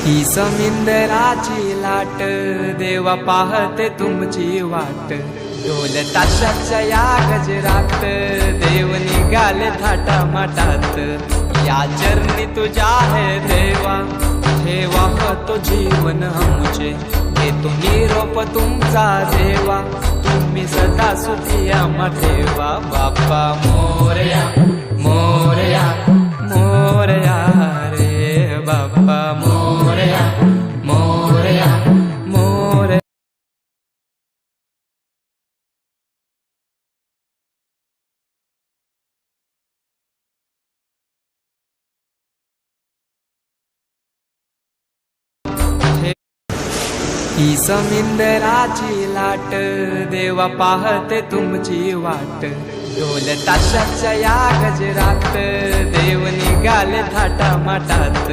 ही समिंदराची लाट देवा पाहते तुमची वाट। ढोल ताशाच्या या गजरात देव निघाले थाटा माटात। या चरणी तुझ्या है देवा ठेवा तो जीवन आमचे। घेतो निरोप तुमचा देवा तुम्ही सदा सुखी आम्हा ठेवा। बाप्पा मोरया मोरया मोरया रे बाप्पा मोरया मोरया मोरया। ही समिंदराची लाट देवा पाहते तुमची वाट। ढोल ताशाच्या या गजरात देव निघाले थाटा माटात।